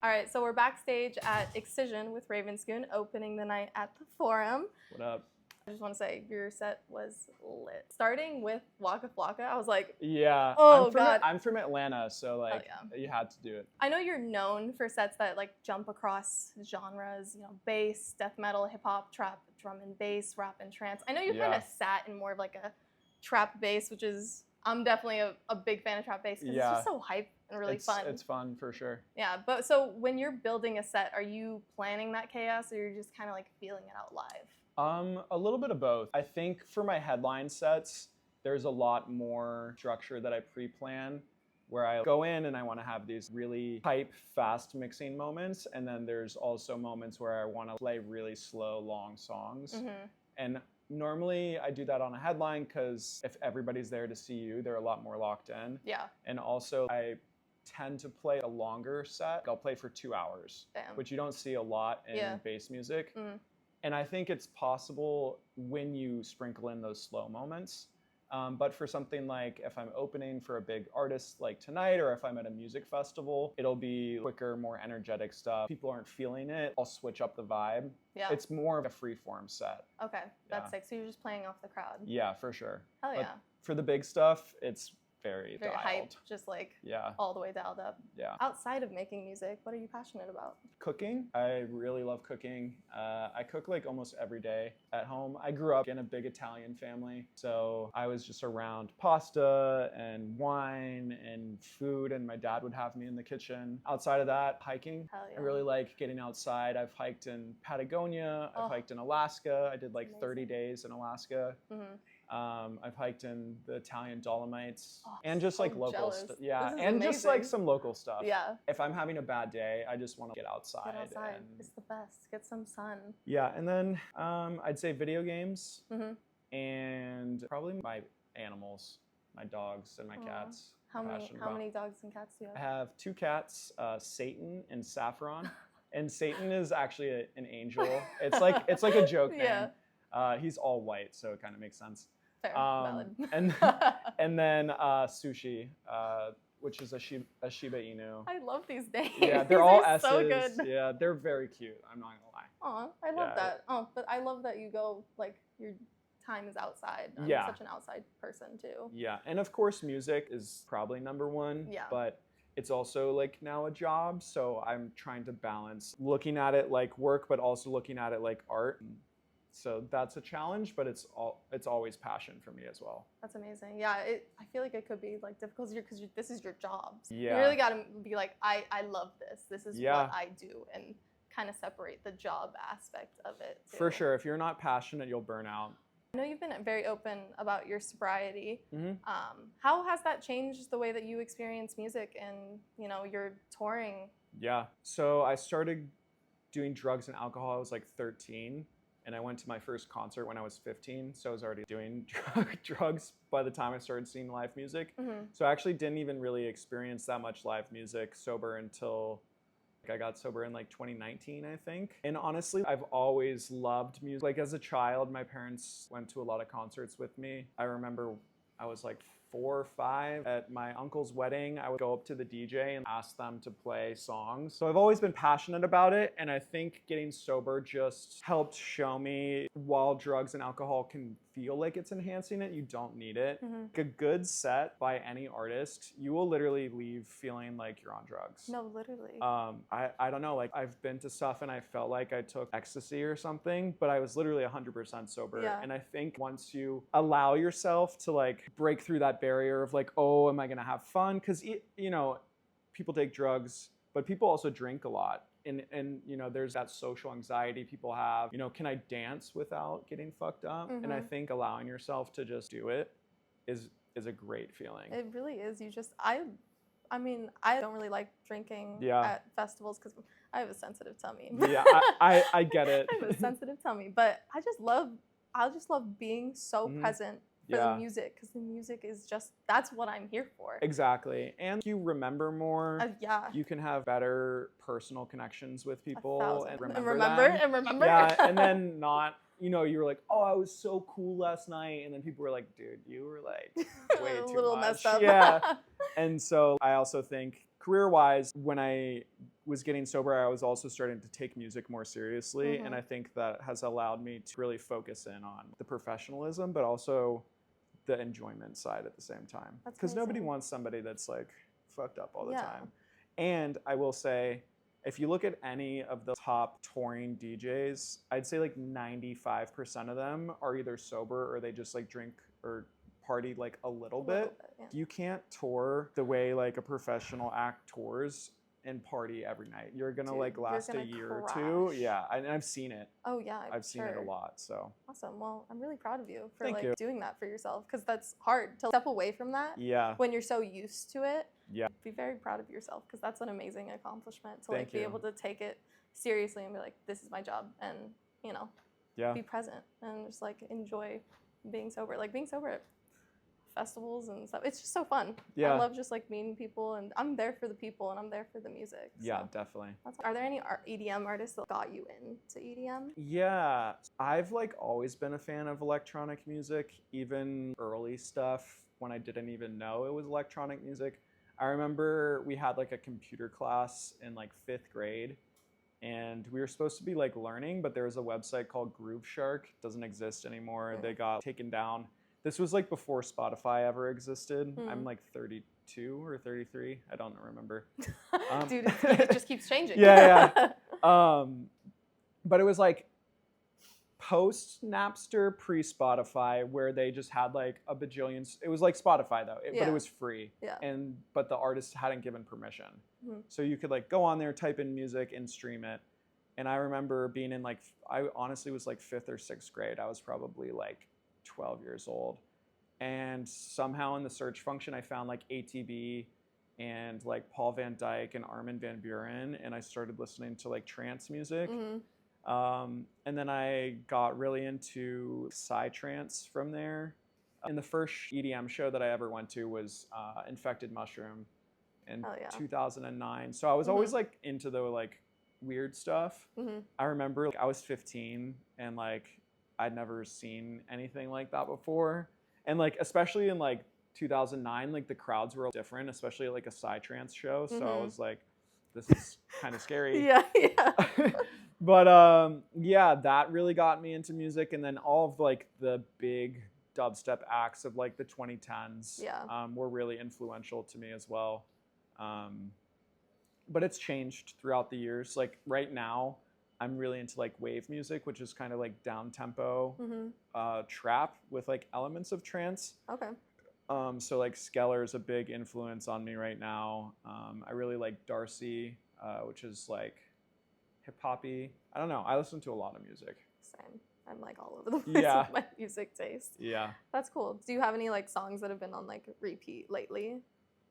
All right, so we're backstage at Excision with Ravenscoon, opening the night at the Forum. What up? I just want to say your set was lit. Starting with Waka Flocka, I was like, Yeah. oh God. I'm from Atlanta, so like yeah. you had to do it. I know you're known for sets that like jump across genres, you know, bass, death metal, hip hop, trap, drum and bass, rap and trance. I know you kind of sat in more of like a trap bass, which is, I'm definitely a big fan of trap bass because it's just so hype and really fun. It's fun for sure. Yeah, but so when you're building a set, are you planning that chaos or you're just kind of like feeling it out live? A little bit of both. I think for my headline sets, there's a lot more structure that I pre-plan where I go in and I want to have these really hype, fast mixing moments. And then there's also moments where I want to play really slow, long songs. Mm-hmm. And normally I do that on a headline because if everybody's there to see you, they're a lot more locked in. Yeah. And also I tend to play a longer set. I'll play for 2 hours, which you don't see a lot in bass music. Mm. And I think it's possible when you sprinkle in those slow moments. But for something like if I'm opening for a big artist like tonight, or if I'm at a music festival, it'll be quicker, more energetic stuff. People aren't feeling it. I'll switch up the vibe. Yeah. It's more of a free form set. Okay, that's sick. So you're just playing off the crowd. Yeah, for sure. Hell yeah. But for the big stuff, it's very dialed. Hyped, just like all the way dialed up. Yeah. Outside of making music, what are you passionate about? Cooking. I really love cooking. I cook like almost every day at home. I grew up in a big Italian family, so I was just around pasta and wine and food, and my dad would have me in the kitchen. Outside of that, hiking. Hell yeah. I really like getting outside. I've hiked in Patagonia. I've hiked in Alaska. I did like 30 days in Alaska. Mm-hmm. I've hiked in the Italian Dolomites and just like local stuff. Yeah, and just like some local stuff. Yeah. If I'm having a bad day, I just want to get outside. It's the best. Get some sun. Yeah, and then I'd say video games and probably my animals, my dogs and my cats. How many dogs and cats do you have? I have 2 cats, Satan and Saffron. And Satan is actually an angel. It's like a joke name. He's all white, so it kind of makes sense. Fair, valid. and then Sushi, which is a Shiba Inu. I love these names. Yeah, they're all S's. So good. Yeah, they're very cute. I'm not gonna lie. Aw, I love that. Oh, but I love that you go like your time is outside. I'm such an outside person too. Yeah, and of course music is probably number one. Yeah. But it's also like now a job, so I'm trying to balance looking at it like work, but also looking at it like art. So that's a challenge, but it's always passion for me as well. That's amazing. Yeah, I feel like it could be like difficult because this is your job. So yeah. You really got to be like, I love this. This is what I do, and kind of separate the job aspect of it too. For sure. If you're not passionate, you'll burn out. I know you've been very open about your sobriety. Mm-hmm. How has that changed the way that you experience music and your touring? Yeah. So I started doing drugs and alcohol. I was like 13. And I went to my first concert when I was 15, so I was already doing drugs by the time I started seeing live music. Mm-hmm. So I actually didn't even really experience that much live music sober until I got sober in like 2019, I think. And honestly, I've always loved music. Like as a child, my parents went to a lot of concerts with me. I remember I was like 4 or 5 at my uncle's wedding. I would go up to the DJ and ask them to play songs. So I've always been passionate about it, and I think getting sober just helped show me while drugs and alcohol can feel like it's enhancing it, you don't need it. Mm-hmm. A good set by any artist, you will literally leave feeling like you're on drugs. No, literally. I don't know, like I've been to stuff and I felt like I took ecstasy or something, but I was literally 100% sober. Yeah. And I think once you allow yourself to like break through that barrier of like, oh, am I gonna have fun? Because people take drugs, but people also drink a lot. And there's that social anxiety people have. Can I dance without getting fucked up? Mm-hmm. And I think allowing yourself to just do it is a great feeling. It really is. I don't really like drinking at festivals because I have a sensitive tummy. Yeah, I get it. I have a sensitive tummy, but I just love being so present for the music, because the music is that's what I'm here for. Exactly. And you remember more. You can have better personal connections with people and remember. Yeah, and then not, you were like, oh, I was so cool last night. And then people were like, dude, you were like way too little much. Messed up. Yeah. And so I also think career-wise, when I was getting sober, I was also starting to take music more seriously. And I think that has allowed me to really focus in on the professionalism, but also the enjoyment side at the same time. Because nobody wants somebody that's like fucked up all the time. And I will say, if you look at any of the top touring DJs, I'd say like 95% of them are either sober or they just like drink or party like a little bit. You can't tour the way like a professional act tours and party every night. You're gonna like last a year or two. Yeah, and I've seen it. Oh yeah, I've seen it a lot. So awesome. Well, I'm really proud of you for doing that for yourself, because that's hard to step away from that. Yeah. When you're so used to it. Yeah. Be very proud of yourself, because that's an amazing accomplishment to like be able to take it seriously and be like, this is my job, and you know, be present and just like enjoy being sober. Like being sober at festivals and stuff, it's just so fun. I love just like meeting people, and I'm there for the people and I'm there for the music. Yeah, definitely. Are there any EDM artists that got you into EDM? Yeah, I've like always been a fan of electronic music, even early stuff when I didn't even know it was electronic music. I remember we had like a computer class in like 5th grade, and we were supposed to be like learning, but there was a website called Groove Shark. It doesn't exist anymore. They got taken down. This was like before Spotify ever existed. I'm like 32 or 33. I don't remember. Dude, it just keeps changing. Yeah. But it was like post Napster, pre Spotify, where they just had like a bajillion. It was like Spotify though, but it was free. But the artist hadn't given permission, so you could like go on there, type in music, and stream it. And I remember being in like, I honestly was like 5th or 6th grade. I was probably like 12 years old, and somehow in the search function I found like ATB and like Paul Van Dyke and Armin van Buuren, and I started listening to like trance music. And then I got really into psytrance from there. And the first EDM show that I ever went to was Infected Mushroom in 2009. So I was always like into the like weird stuff. I remember like, I was 15 and like I'd never seen anything like that before. And like especially in like 2009, like the crowds were different, especially at, like a psytrance show. So I was like, this is kind of scary. But yeah, that really got me into music. And then all of like the big dubstep acts of like the 2010s were really influential to me as well. But it's changed throughout the years. Like right now, I'm really into like wave music, which is kind of like down tempo trap with like elements of trance. So like Skeller is a big influence on me right now. I really like Darcy, which is like hip hoppy. I don't know. I listen to a lot of music. Same. I'm like all over the place with my music taste. Yeah. That's cool. Do you have any like songs that have been on like repeat lately?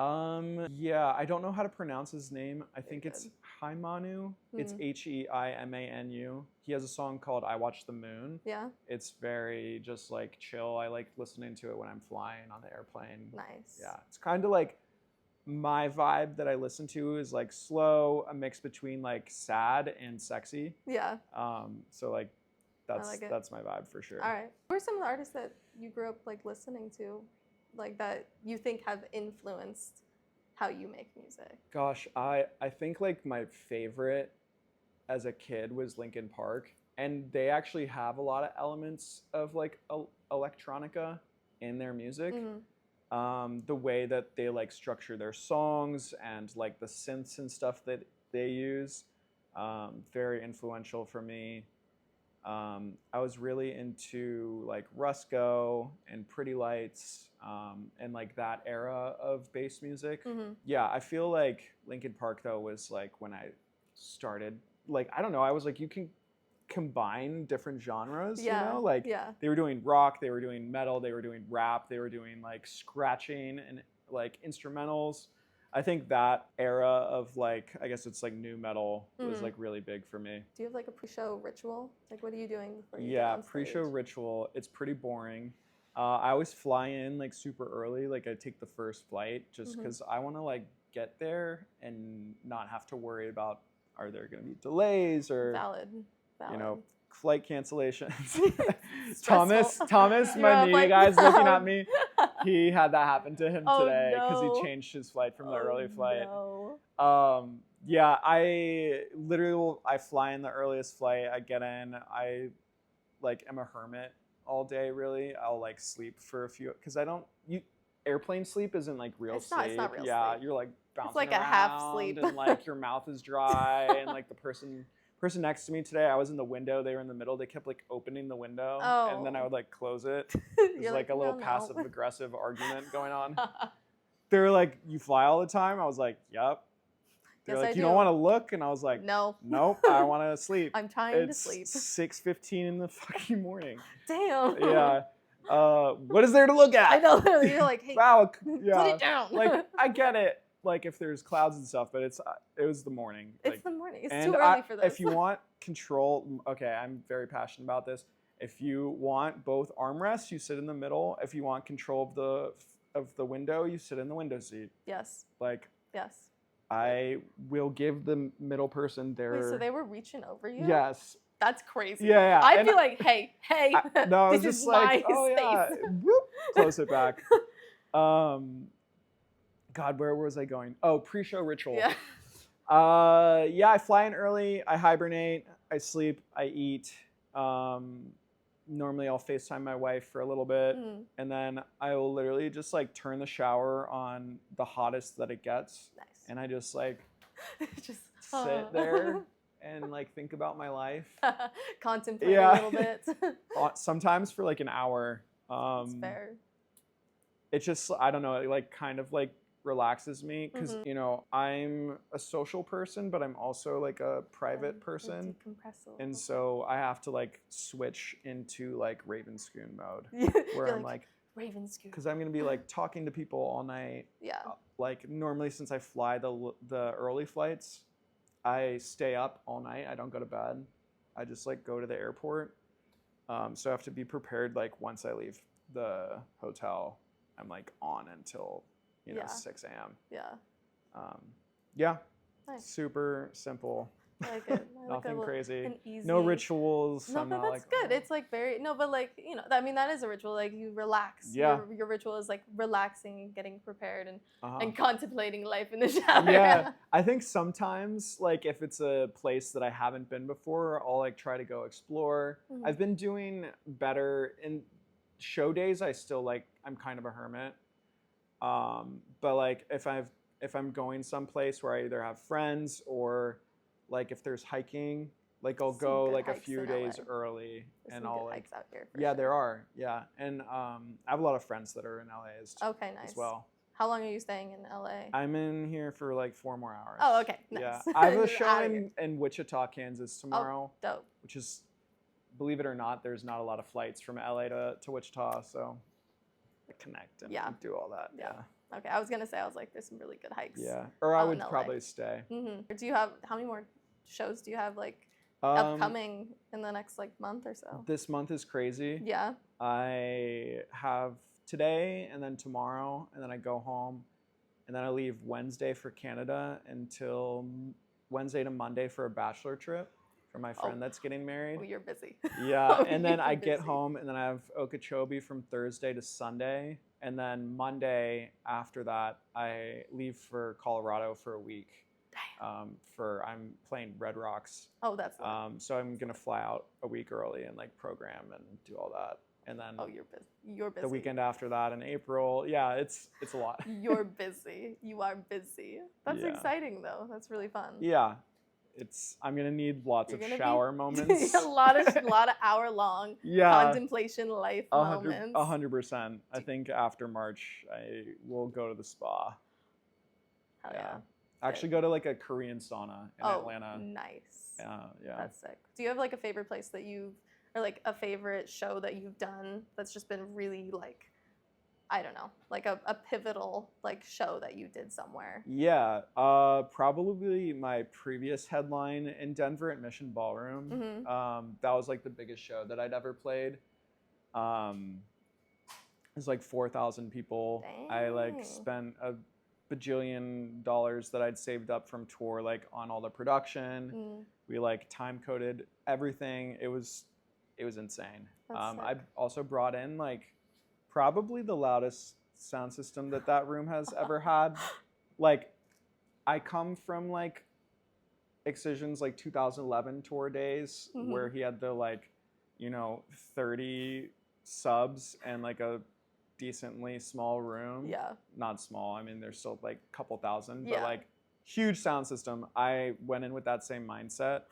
Yeah, I don't know how to pronounce his name. I think it's Haimanu. It's Heimanu. He has a song called I Watch the Moon. Yeah. It's very just like chill. I like listening to it when I'm flying on the airplane. Nice. Yeah. It's kind of like my vibe that I listen to is like slow, a mix between like sad and sexy. Yeah. So like that's my vibe for sure. All right. Who are some of the artists that you grew up like listening to, like that you think have influenced how you make music? Gosh, I think like my favorite as a kid was Linkin Park, and they actually have a lot of elements of like electronica in their music. The way that they like structure their songs and like the synths and stuff that they use, very influential for me. I was really into like Rusko and Pretty Lights and like that era of bass music. Yeah, I feel like Linkin Park though was like when I started, like, I don't know, I was like, you can combine different genres, you know? Like they were doing rock, they were doing metal, they were doing rap, they were doing like scratching and like instrumentals. I think that era of like, I guess it's like new metal was like really big for me. Do you have like a pre-show ritual? Like what are you doing before you get on stage? Pre-show ritual, it's pretty boring. I always fly in like super early, like I take the first flight just because I want to like get there and not have to worry about are there going to be delays or you know, flight cancellations. Thomas, my media guy's looking at me. He had that happen to him today because he changed his flight from the early flight. Yeah, I literally I fly in the earliest flight. I get in. I like am a hermit all day. Really, I'll like sleep for a few because I don't. Airplane sleep isn't like real sleep. It's not real Yeah, sleep. you're like bouncing It's like around a half sleep. and like your mouth is dry and like the person next to me today, I was in the window. They were in the middle. They kept like opening the window and then I would like close it. It was like a little passive aggressive argument going on. They were like, "You fly all the time?" I was like, "Yep." They're like, "You don't want to look?" And I was like, "No. Nope, I want to sleep." I'm trying to sleep. It's 6:15 in the fucking morning. Damn. Yeah. What is there to look at? I know. You're like, "Hey, wow, yeah. Put it down." Like, I get it. Like, if there's clouds and stuff, but it was the morning. It's like, the morning. It's too early for this. If you want control, okay, I'm very passionate about this. If you want both armrests, you sit in the middle. If you want control of the window, you sit in the window seat. Yes. Like. Yes. I will give the middle person their. Wait, so they were reaching over you? Yes. That's crazy. Yeah. I'd be like, hey, no, I was this just is like, my oh space. yeah, whoop, close it back. God, where was I going? Oh, pre-show ritual. Yeah. Yeah, I fly in early. I hibernate. I sleep. I eat. Normally, I'll FaceTime my wife for a little bit, and then I will literally just like turn the shower on the hottest that it gets, and I just like just sit there and like think about my life, contemplate a little bit. Sometimes for like an hour. That's fair. It just, I don't know, it like kind of like relaxes me because you know, I'm a social person, but I'm also like a private person, and so I have to like switch into like Ravenscoon mode where I'm like Ravenscoon, because I'm gonna be like talking to people all night. Yeah. Like normally, since I fly the early flights, I stay up all night. I don't go to bed. I just like go to the airport. So I have to be prepared. Like once I leave the hotel, I'm like on until 6 a.m. Yeah. Yeah. Nice. Super simple. I like it. Nothing crazy. An easy... No rituals. No, but that's good. It's like very but like I mean that is a ritual. Like you relax. Yeah. Your ritual is like relaxing, getting prepared, and contemplating life in the shower. Yeah. I think sometimes like if it's a place that I haven't been before, I'll like try to go explore. I've been doing better in show days. I still like I'm kind of a hermit. But like if I'm going someplace where I either have friends or like if there's hiking, like I'll go like a few days early and I'll like hikes out here sure. There are. Yeah. And I have a lot of friends that are in LA nice. as well. How long are you staying in LA? I'm in here for like 4 more hours. Oh, okay. Nice. Yeah. I have a show in Wichita, Kansas tomorrow. Oh, dope. Which is, believe it or not, there's not a lot of flights from LA to Wichita, so I connect and do all that. Yeah. Okay, I was gonna say there's some really good hikes. Yeah, or I would probably stay. Do you have how many more shows do you have like upcoming in the next like month or so? This month is crazy. Yeah. I have today and then tomorrow, and then I go home, and then I leave Wednesday for Canada until Wednesday to Monday for a bachelor trip for my friend that's getting married. Oh, you're busy. Yeah, and then I get home, and then I have Okeechobee from Thursday to Sunday. And then Monday after that, I leave for Colorado for a week. I'm playing Red Rocks. Oh, that's so I'm gonna fly out a week early and like program and do all that. And then you're busy. You're busy. The weekend after that in April, yeah, it's a lot. You're busy. You are busy. That's exciting though. That's really fun. Yeah. I'm gonna need lots of shower moments. a lot of hour-long contemplation life moments. 100%. I think after March, I will go to the spa. Hell yeah. Actually, go to like a Korean sauna in Atlanta. Nice. Yeah. That's sick. Do you have like a favorite place that or like a favorite show that you've done that's just been really like, I don't know, like a pivotal like show that you did somewhere? Yeah, probably my previous headline in Denver at Mission Ballroom. That was like the biggest show that I'd ever played. It was like 4,000 people. Dang. I like spent a bajillion dollars that I'd saved up from tour like on all the production. We like time coded everything. It was insane. I also brought in like probably the loudest sound system that room has ever had. Like, I come from like Excision's like 2011 tour days where he had the like, 30 subs and like a decently small room. Yeah. Not small. I mean, there's still like a couple thousand, but Yeah. like huge sound system. I went in with that same mindset.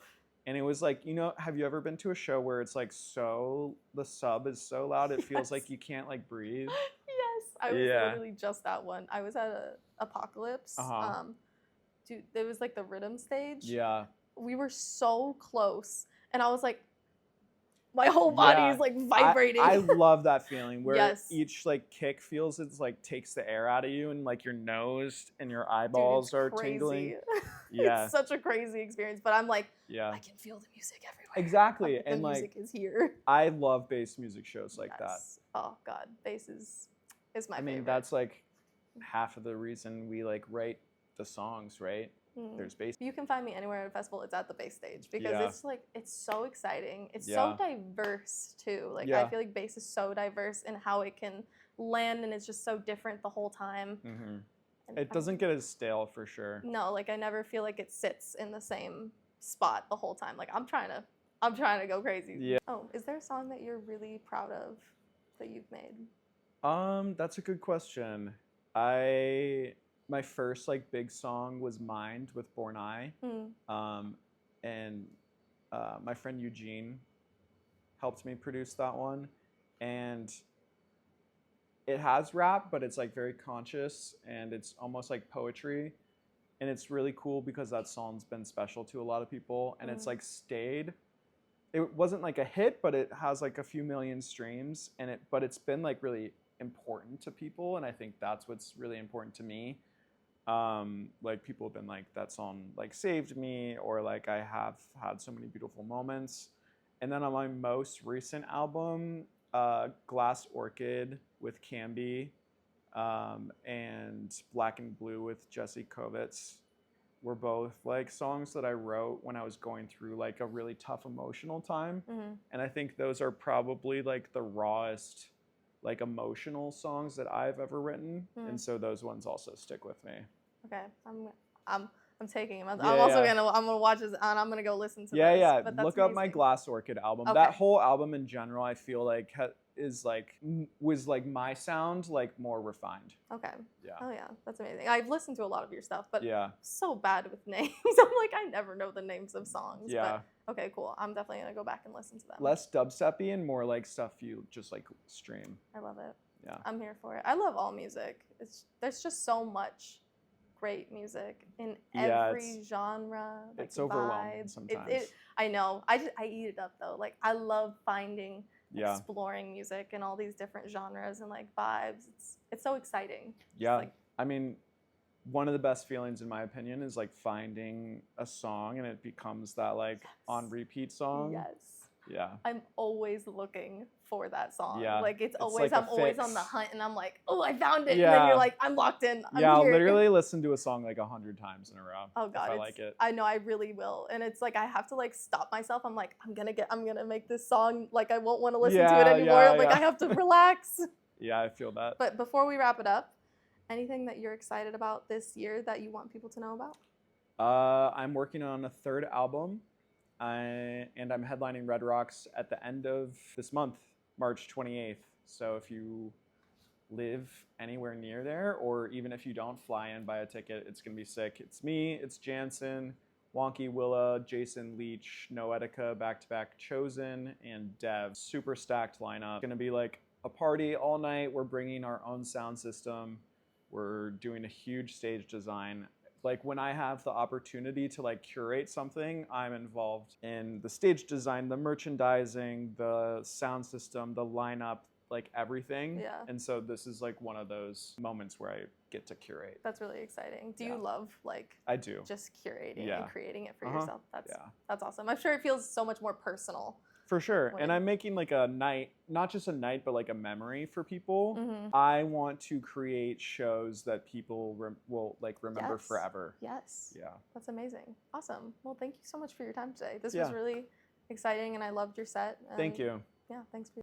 And it was like, have you ever been to a show where it's like the sub is so loud it feels like you can't like breathe? Yes, I was literally just at one. I was at a Apocalypse. Dude, it was like the rhythm stage. Yeah. We were so close, and I was like, my whole body is like vibrating. I love that feeling where Yes. each like kick feels it's like takes the air out of you and like your nose and your eyeballs are tingling. Yeah. It's such a crazy experience, but I'm like, yeah, I can feel the music everywhere. Exactly. The and music like is here. I love bass music shows like that. Oh God, bass is my favorite. I mean, that's like half of the reason we like write the songs, right? There's bass. You can find me anywhere at a festival. It's at the Backstage because it's so exciting. It's so diverse too. Like I feel like bass is so diverse in how it can land, and it's just so different the whole time. It doesn't get as stale for sure. No, like I never feel like it sits in the same spot the whole time. Like I'm trying to go crazy. Yeah. Oh, is there a song that you're really proud of that you've made? That's a good question. My first like big song was Mind with Born Eye. And my friend Eugene helped me produce that one. And it has rap, but it's like very conscious and it's almost like poetry. And it's really cool because that song's been special to a lot of people and it's like stayed. It wasn't like a hit, but it has like a few million streams but it's been like really important to people. And I think that's what's really important to me. Like people have been like, that song like saved me, or like I have had so many beautiful moments. And then on my most recent album, Glass Orchid with Camby, and Black and Blue with Jesse Kovitz were both like songs that I wrote when I was going through like a really tough emotional time. And I think those are probably like the rawest like emotional songs that I've ever written. And so those ones also stick with me. Okay, I'm taking them. I'm gonna watch this and I'm gonna go listen to this. Yeah. But that's Look amazing. up my Glass Orchid album. Okay. That whole album in general, I feel like was like my sound like more refined. Okay. Yeah. Oh yeah, that's amazing. I've listened to a lot of your stuff, but yeah, so bad with names. I'm like, I never know the names of songs. Yeah. But okay, cool. I'm definitely gonna go back and listen to them. Less dubstepy and more like stuff you just like stream. I love it. Yeah. I'm here for it. I love all music. There's just so much great music in every genre. Like it's overwhelming sometimes. I know. I eat it up though. Like I love finding, exploring music and all these different genres and like vibes. It's so exciting. Yeah. I mean, one of the best feelings in my opinion is like finding a song and it becomes that like on repeat song. Yes. Yeah. I'm always looking for that song. Yeah. Like it's always, like I'm always on the hunt and I'm like, oh, I found it. Yeah. And then you're like, I'm locked in. I'll literally listen to a song like 100 times in a row. Oh God. If I like it. I know, I really will. And it's like, I have to like stop myself. I'm like, I'm gonna make this song. Like I won't want to listen to it anymore. I have to relax. Yeah, I feel that. But before we wrap it up, anything that you're excited about this year that you want people to know about? I'm working on a third album. And I'm headlining Red Rocks at the end of this month, March 28th. So if you live anywhere near there, or even if you don't, fly in, buy a ticket. It's going to be sick. It's me, it's Jansen, Wonky Willa, Jason Leach, Noetica, back-to-back Chosen, and Dev. Super stacked lineup. It's going to be like a party all night. We're bringing our own sound system. We're doing a huge stage design. Like when I have the opportunity to like curate something, I'm involved in the stage design, the merchandising, the sound system, the lineup, like everything. Yeah. And so this is like one of those moments where I get to curate. That's really exciting. Do you love like I do. Just curating and creating it for yourself? That's awesome. I'm sure it feels so much more personal. For sure. And I'm making like a night, not just a night, but like a memory for people. I want to create shows that people will like remember forever. Yes. Yeah. That's amazing. Awesome. Well, thank you so much for your time today. This was really exciting and I loved your set. Thank you. Yeah, thanks for